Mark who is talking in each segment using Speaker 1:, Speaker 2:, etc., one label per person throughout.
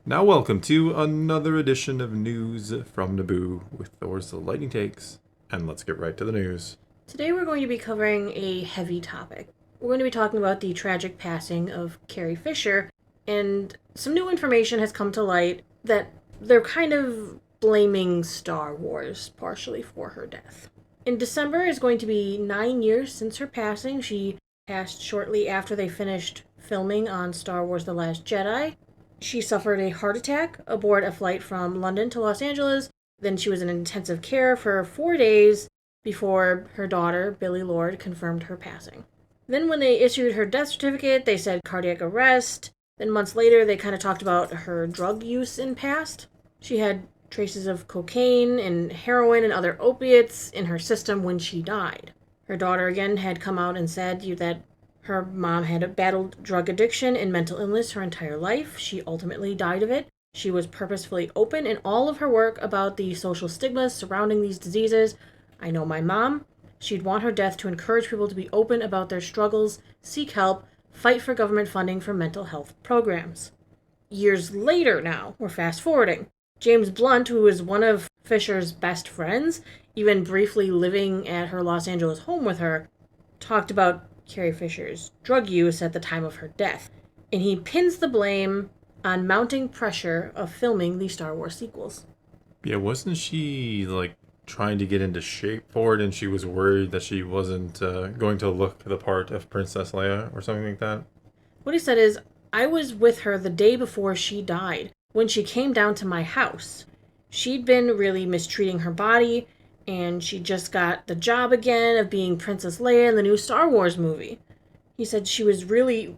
Speaker 1: Now, welcome to another edition of News from Naboo with Thor's Lightning Takes. And let's get right to the news.
Speaker 2: Today we're going to be covering a heavy topic. We're going to be talking about the tragic passing of Carrie Fisher, and some new information has come to light that they're kind of blaming Star Wars partially for her death. In December is going to be 9 years since her passing. She passed shortly after they finished filming on Star Wars The Last Jedi. She suffered a heart attack aboard a flight from London to Los Angeles. Then she was in intensive care for 4 days before her daughter, Billie Lourd, confirmed her passing. Then when they issued her death certificate, they said cardiac arrest. Then months later, they kind of talked about her drug use in past. She had traces of cocaine and heroin and other opiates in her system when she died. Her daughter again had come out and said that her mom had battled drug addiction and mental illness her entire life. She ultimately died of it. She was purposefully open in all of her work about the social stigmas surrounding these diseases. I know my mom. She'd want her death to encourage people to be open about their struggles, seek help, fight for government funding for mental health programs. Years later now, we're fast forwarding. James Blunt, who was one of Fisher's best friends, even briefly living at her Los Angeles home with her, talked about Carrie Fisher's drug use at the time of her death. And he pins the blame on mounting pressure of filming the Star Wars sequels.
Speaker 1: Yeah, wasn't she, trying to get into shape for it and she was worried that she wasn't going to look the part of Princess Leia or something like that?
Speaker 2: What he said is, I was with her the day before she died, when she came down to my house. She'd been really mistreating her body, and she just got the job again of being Princess Leia in the new Star Wars movie. He said she was really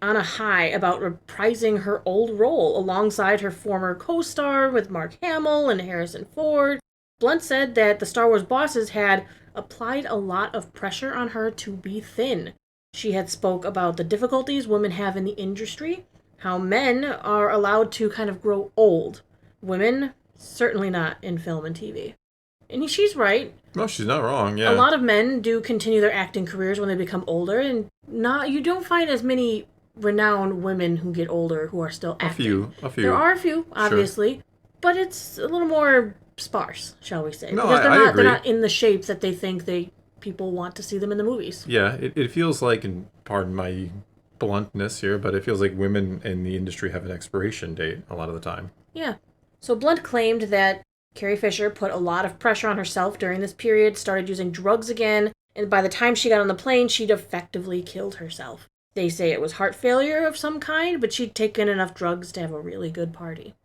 Speaker 2: on a high about reprising her old role alongside her former co-star with Mark Hamill and Harrison Ford. Blunt said that the Star Wars bosses had applied a lot of pressure on her to be thin. She had spoke about the difficulties women have in the industry, how men are allowed to kind of grow old. Women, certainly not in film and TV. And she's right.
Speaker 1: No, she's not wrong, yeah.
Speaker 2: A lot of men do continue their acting careers when they become older, and you don't find as many renowned women who get older who are still acting.
Speaker 1: A few.
Speaker 2: There are a few, obviously,
Speaker 1: sure.
Speaker 2: But it's a little more sparse, shall we say.
Speaker 1: No,
Speaker 2: because
Speaker 1: I agree.
Speaker 2: They're not in the shape that they think people want to see them in the movies.
Speaker 1: Yeah, it feels like, and pardon my bluntness here, but it feels like women in the industry have an expiration date a lot of the time.
Speaker 2: Yeah. So Blunt claimed that Carrie Fisher put a lot of pressure on herself during this period, started using drugs again, and by the time she got on the plane, she'd effectively killed herself. They say it was heart failure of some kind, but she'd taken enough drugs to have a really good party.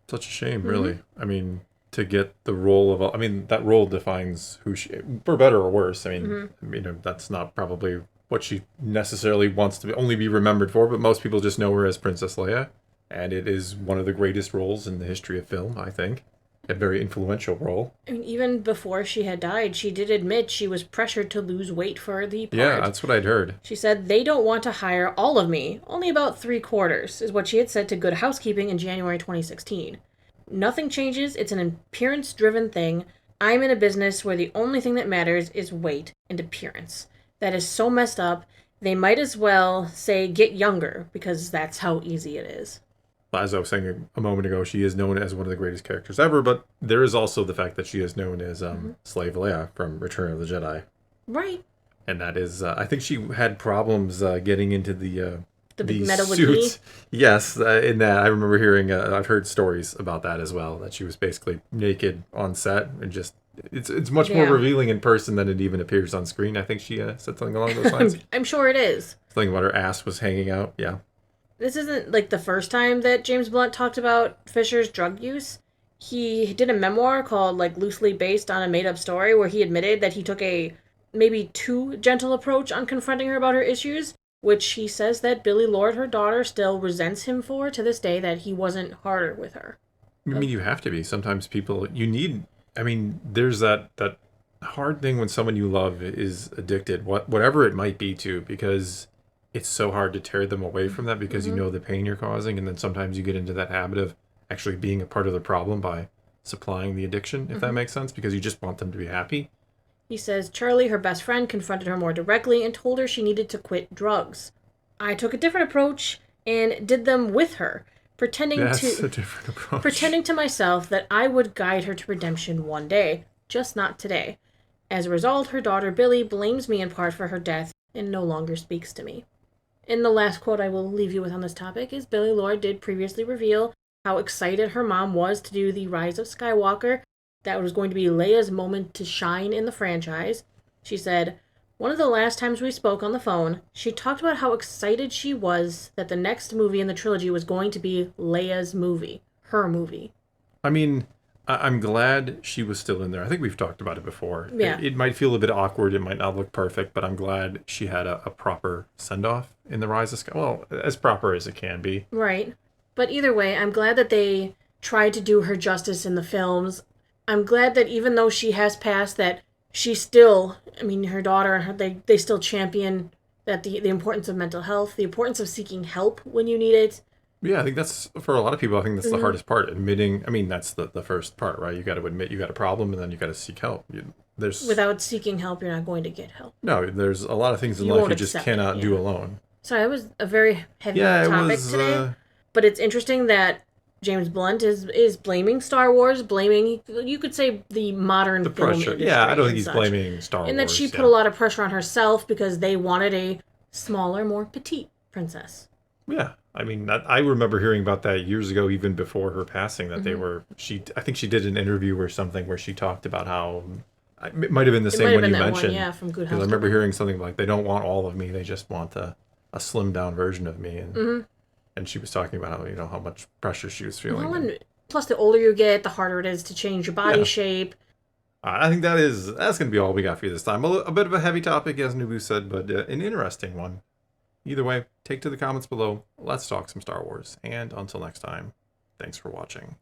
Speaker 1: Such a shame, really. I mean, to get the role of... that role defines who she... For better or worse. That's not probably what she necessarily wants to only be remembered for, but most people just know her as Princess Leia. And it is one of the greatest roles in the history of film, I think. A very influential role.
Speaker 2: Even before she had died, she did admit she was pressured to lose weight for the part.
Speaker 1: Yeah, that's what I'd heard.
Speaker 2: She said, they don't want to hire all of me. Only about 3/4 is what she had said to Good Housekeeping in January 2016. Nothing changes. It's an appearance-driven thing. I'm in a business where the only thing that matters is weight and appearance. That is so messed up. They might as well say get younger, because that's how easy it is.
Speaker 1: As I was saying a moment ago, she is known as one of the greatest characters ever, but there is also the fact that she is known as Slave Leia from Return of the Jedi.
Speaker 2: Right.
Speaker 1: And that is, I think she had problems getting into the
Speaker 2: metal
Speaker 1: suits. Yes, in that I remember hearing, I've heard stories about that as well, that she was basically naked on set and just, it's much more revealing in person than it even appears on screen. I think she said something along those lines.
Speaker 2: I'm sure it is.
Speaker 1: Something about her ass was hanging out, yeah.
Speaker 2: This isn't the first time that James Blunt talked about Fisher's drug use. He did a memoir called loosely based on a made-up story where he admitted that he took a maybe too gentle approach on confronting her about her issues, which he says that Billie Lourd, her daughter, still resents him for to this day, that he wasn't harder with her.
Speaker 1: You have to be. Sometimes people, there's that hard thing when someone you love is addicted, whatever it might be to, because it's so hard to tear them away from that because you know the pain you're causing, and then sometimes you get into that habit of actually being a part of the problem by supplying the addiction, if that makes sense, because you just want them to be happy.
Speaker 2: He says Charlie, her best friend, confronted her more directly and told her she needed to quit drugs. I took a different approach and did them with her. pretending
Speaker 1: That's a
Speaker 2: to
Speaker 1: different approach.
Speaker 2: pretending to myself that I would guide her to redemption one day, just not today. As a result, her daughter Billy blames me in part for her death and no longer speaks to me. And the last quote I will leave you with on this topic is Billy Lord did previously reveal how excited her mom was to do the Rise of Skywalker. That was going to be Leia's moment to shine in the franchise. She said, one of the last times we spoke on the phone, she talked about how excited she was that the next movie in the trilogy was going to be Leia's movie, her movie.
Speaker 1: I mean, I'm glad she was still in there. I think we've talked about it before.
Speaker 2: Yeah.
Speaker 1: It might feel a bit awkward. It might not look perfect, but I'm glad she had a proper send-off in the Rise of Sky. Well, as proper as it can be.
Speaker 2: Right. But either way, I'm glad that they tried to do her justice in the films. I'm glad that even though she has passed, that she still, I mean, her daughter and her, they still champion that the importance of mental health, the importance of seeking help when you need it.
Speaker 1: Yeah, I think that's, for a lot of people, I think that's the hardest part. Admitting, I mean, that's the first part, right? You got to admit you got a problem, and then you got to seek help.
Speaker 2: Without seeking help, you're not going to get help.
Speaker 1: No, there's a lot of things in
Speaker 2: You
Speaker 1: life
Speaker 2: won't
Speaker 1: you just
Speaker 2: accept it,
Speaker 1: cannot
Speaker 2: yeah.
Speaker 1: do alone.
Speaker 2: Sorry, that was a very heavy
Speaker 1: Yeah, it
Speaker 2: topic
Speaker 1: was.
Speaker 2: today. But it's interesting that James Blunt is blaming Star Wars, blaming, you could say, the modern
Speaker 1: The
Speaker 2: film
Speaker 1: pressure.
Speaker 2: industry.
Speaker 1: Yeah, I don't think
Speaker 2: and
Speaker 1: he's
Speaker 2: such.
Speaker 1: blaming Star Wars.
Speaker 2: And that she put a lot of pressure on herself because they wanted a smaller, more petite princess.
Speaker 1: Yeah, I mean, I remember hearing about that years ago, even before her passing. That they were. I think she did an interview or something where she talked about how it might have been the same one you mentioned.
Speaker 2: Yeah, from Good
Speaker 1: Because
Speaker 2: House.
Speaker 1: I remember hearing something like, they don't want all of me; they just want a slimmed down version of me. And she was talking about how much pressure she was feeling.
Speaker 2: Well, and plus, the older you get, the harder it is to change your body shape.
Speaker 1: I think that's going to be all we got for you this time. A bit of a heavy topic, as Naboo said, but an interesting one. Either way, take to the comments below. Let's talk some Star Wars. And until next time, thanks for watching.